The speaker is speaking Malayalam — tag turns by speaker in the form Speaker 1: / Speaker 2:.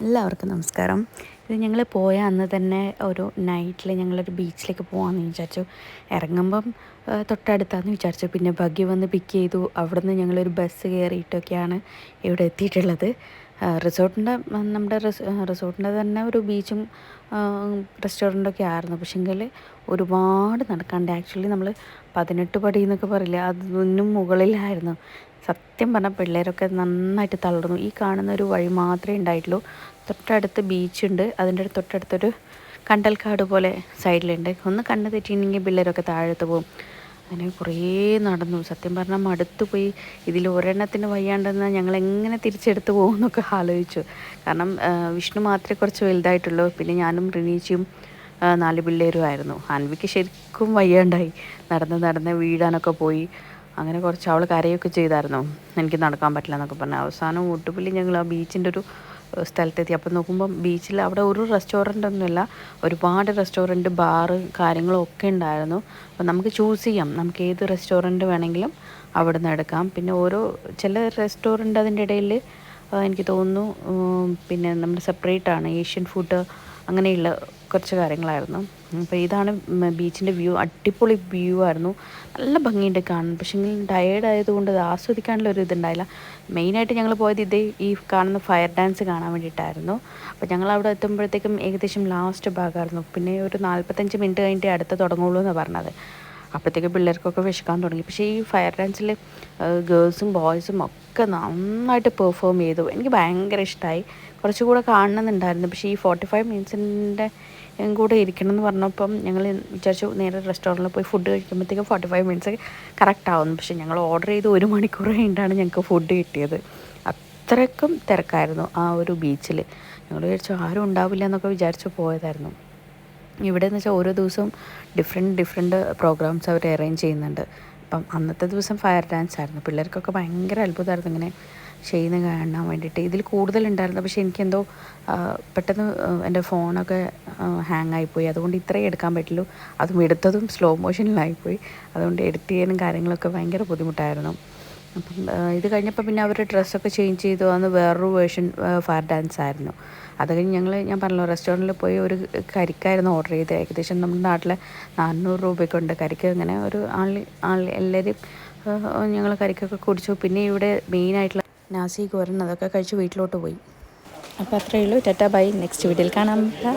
Speaker 1: എല്ലാവർക്കും നമസ്കാരം. ഇത് ഞങ്ങൾ പോയ അന്ന് തന്നെ ഒരു നൈറ്റിൽ ഞങ്ങളൊരു ബീച്ചിലേക്ക് പോകാമെന്ന് വിചാരിച്ചു. ഇറങ്ങുമ്പം തൊട്ടടുത്താന്ന് വിചാരിച്ചു. പിന്നെ ബഗ്ഗി വന്ന് പിക്ക് ചെയ്തു. അവിടെ നിന്ന് ഞങ്ങളൊരു ബസ് കയറിയിട്ടൊക്കെയാണ് ഇവിടെ എത്തിയിട്ടുള്ളത്. നമ്മുടെ റിസോർട്ടിൻ്റെ തന്നെ ഒരു ബീച്ചും റെസ്റ്റോറൻറ്റൊക്കെ ആയിരുന്നു. പക്ഷേങ്കിൽ ഒരുപാട് നടക്കാണ്ട്. ആക്ച്വലി നമ്മൾ 18 പടി എന്നൊക്കെ പറയില്ലേ, അതിനും മുകളിലായിരുന്നു. സത്യം പറഞ്ഞാൽ പിള്ളേരൊക്കെ നന്നായിട്ട് തളർന്നു. ഈ കാണുന്ന ഒരു വഴി മാത്രമേ ഉണ്ടായിട്ടുള്ളൂ. തൊട്ടടുത്ത് ബീച്ചുണ്ട്, അതിൻ്റെ തൊട്ടടുത്തൊരു കണ്ടൽക്കാട് പോലെ സൈഡിലുണ്ട്. ഒന്ന് കണ്ണ് തെറ്റിയിട്ടുണ്ടെങ്കിൽ പിള്ളേരൊക്കെ താഴത്ത് പോകും. അങ്ങനെ കുറേ നടന്നു. സത്യം പറഞ്ഞാൽ മടുത്തു പോയി. ഇതിൽ ഒരെണ്ണത്തിന് വയ്യാണ്ടെന്ന് ഞങ്ങൾ എങ്ങനെ തിരിച്ചെടുത്ത് പോകും എന്നൊക്കെ ആലോചിച്ചു. കാരണം വിഷ്ണു മാത്രമേ കുറച്ച് വലുതായിട്ടുള്ളൂ. പിന്നെ ഞാനും റിനീച്ചും 4 പിള്ളേരുമായിരുന്നു. അൻവിക്ക് ശരിക്കും വയ്യാണ്ടായി. നടന്ന് വീഴാനൊക്കെ പോയി. അങ്ങനെ കുറച്ച് അവൾ കരയൊക്കെ ചെയ്തായിരുന്നു, എനിക്ക് നടക്കാൻ പറ്റില്ല എന്നൊക്കെ പറഞ്ഞു. അവസാനം ഒട്ടുപുള്ളി ഞങ്ങൾ ആ ബീച്ചിൻ്റെ ഒരു സ്ഥലത്തെത്തി. അപ്പം നോക്കുമ്പം ബീച്ചിൽ അവിടെ ഒരു റെസ്റ്റോറൻ്റ് ഒന്നുമില്ല, ഒരുപാട് റെസ്റ്റോറൻറ്റ്, ബാറ് കാര്യങ്ങളും ഒക്കെ ഉണ്ടായിരുന്നു. അപ്പം നമുക്ക് ചൂസ് ചെയ്യാം, നമുക്ക് ഏത് റെസ്റ്റോറൻറ്റ് വേണമെങ്കിലും അവിടെ നിന്ന് എടുക്കാം. പിന്നെ ചില റെസ്റ്റോറൻറ്റ് അതിൻ്റെ ഇടയിൽ എനിക്ക് തോന്നുന്നു പിന്നെ നമ്മുടെ സെപ്പറേറ്റാണ്, ഏഷ്യൻ ഫുഡ് അങ്ങനെയുള്ള കുറച്ച് കാര്യങ്ങളായിരുന്നു. അപ്പോൾ ഇതാണ് ബീച്ചിൻ്റെ വ്യൂ. അടിപൊളി വ്യൂ ആയിരുന്നു, നല്ല ഭംഗിയുണ്ട് കാണാൻ. പക്ഷേ ടയേർഡ് ആയതുകൊണ്ട് അത് ആസ്വദിക്കാനുള്ള ഒരു ഇതുണ്ടായില്ല. മെയിനായിട്ട് ഞങ്ങൾ പോയത് ഈ കാണുന്ന ഫയർ ഡാൻസ് കാണാൻ വേണ്ടിയിട്ടായിരുന്നു. അപ്പോൾ ഞങ്ങൾ അവിടെ എത്തുമ്പോഴത്തേക്കും ഏകദേശം ലാസ്റ്റ് ഭാഗമായിരുന്നു. പിന്നെ ഒരു 45 മിനിറ്റ് കഴിഞ്ഞിട്ട് അടുത്ത് തുടങ്ങുള്ളൂ എന്നാണ് പറഞ്ഞത്. അപ്പോഴത്തേക്ക് പിള്ളേർക്കൊക്കെ വിശക്കാൻ തുടങ്ങി. പക്ഷേ ഈ ഫയർ ഡാൻസിൽ ഗേൾസും ബോയ്സും ഒക്കെ നന്നായിട്ട് പെർഫോം ചെയ്തു. എനിക്ക് ഭയങ്കര ഇഷ്ടമായി. കുറച്ചുകൂടെ കാണണമെന്നുണ്ടായിരുന്നു. പക്ഷേ ഈ 45 മിനിറ്റ്സിൻ്റെ കൂടെ ഇരിക്കണം എന്ന് പറഞ്ഞപ്പം ഞങ്ങൾ വിചാരിച്ചു നേരെ റെസ്റ്റോറൻറ്റിൽ പോയി ഫുഡ് കഴിക്കുമ്പോഴത്തേക്കും 45 മിനിറ്റ്സ് കറക്റ്റ് ആവുന്നു. പക്ഷേ ഞങ്ങൾ ഓർഡർ ചെയ്ത് 1 മണിക്കൂർ കഴിഞ്ഞിട്ടാണ് ഞങ്ങൾക്ക് ഫുഡ് കിട്ടിയത്. അത്രയ്ക്കും തിരക്കായിരുന്നു ആ ഒരു ബീച്ചിൽ. ഞങ്ങൾ വിചാരിച്ചു ആരും ഉണ്ടാവില്ല എന്നൊക്കെ വിചാരിച്ചു പോയതായിരുന്നു. ഇവിടെ എന്ന് വെച്ചാൽ ഓരോ ദിവസവും ഡിഫറെൻറ്റ് പ്രോഗ്രാംസ് അവർ അറേഞ്ച് ചെയ്യുന്നുണ്ട്. അപ്പം അന്നത്തെ ദിവസം ഫയർ ഡാൻസ് ആയിരുന്നു. പിള്ളേർക്കൊക്കെ ഭയങ്കര അത്ഭുതമായിരുന്നു ഇങ്ങനെ ചെയ്യുന്ന കാണാൻ വേണ്ടിയിട്ട്. ഇതിൽ കൂടുതലുണ്ടായിരുന്നു. പക്ഷേ എനിക്കെന്തോ പെട്ടെന്ന് എൻ്റെ ഫോണൊക്കെ ഹാങ് ആയിപ്പോയി. അതുകൊണ്ട് ഇത്രയും എടുക്കാൻ പറ്റുള്ളൂ. അതും എടുത്തതും സ്ലോ മോഷനിലായിപ്പോയി. അതുകൊണ്ട് എഡിറ്റ് ചെയ്യാനും കാര്യങ്ങളൊക്കെ ഭയങ്കര ബുദ്ധിമുട്ടായിരുന്നു. അപ്പം ഇത് കഴിഞ്ഞപ്പോൾ പിന്നെ അവർ ഡ്രസ്സൊക്കെ ചേഞ്ച് ചെയ്തു. അന്ന് വേറൊരു വേർഷൻ ഫയർ ഡാൻസ് ആയിരുന്നു. അത് കഴിഞ്ഞ് ഞാൻ പറഞ്ഞല്ലോ റെസ്റ്റോറൻറ്റിൽ പോയി ഒരു കരിക്കായിരുന്നു ഓർഡർ ചെയ്തത്. ഏകദേശം നമ്മുടെ നാട്ടിലെ 400 രൂപയ്ക്കുണ്ട് കരിക്ക്. അങ്ങനെ ഒരു എല്ലാവരും ഞങ്ങൾ കരിക്കൊക്കെ കുടിച്ചു. പിന്നെ ഇവിടെ മെയിനായിട്ടുള്ള നാസി ഗോരൻ അതൊക്കെ കഴിച്ച് വീട്ടിലോട്ട് പോയി. അപ്പോൾ അത്രയേ ഉള്ളൂ. Tata bye. നെക്സ്റ്റ് വീഡിയോയിൽ കാണാം. ബൈ.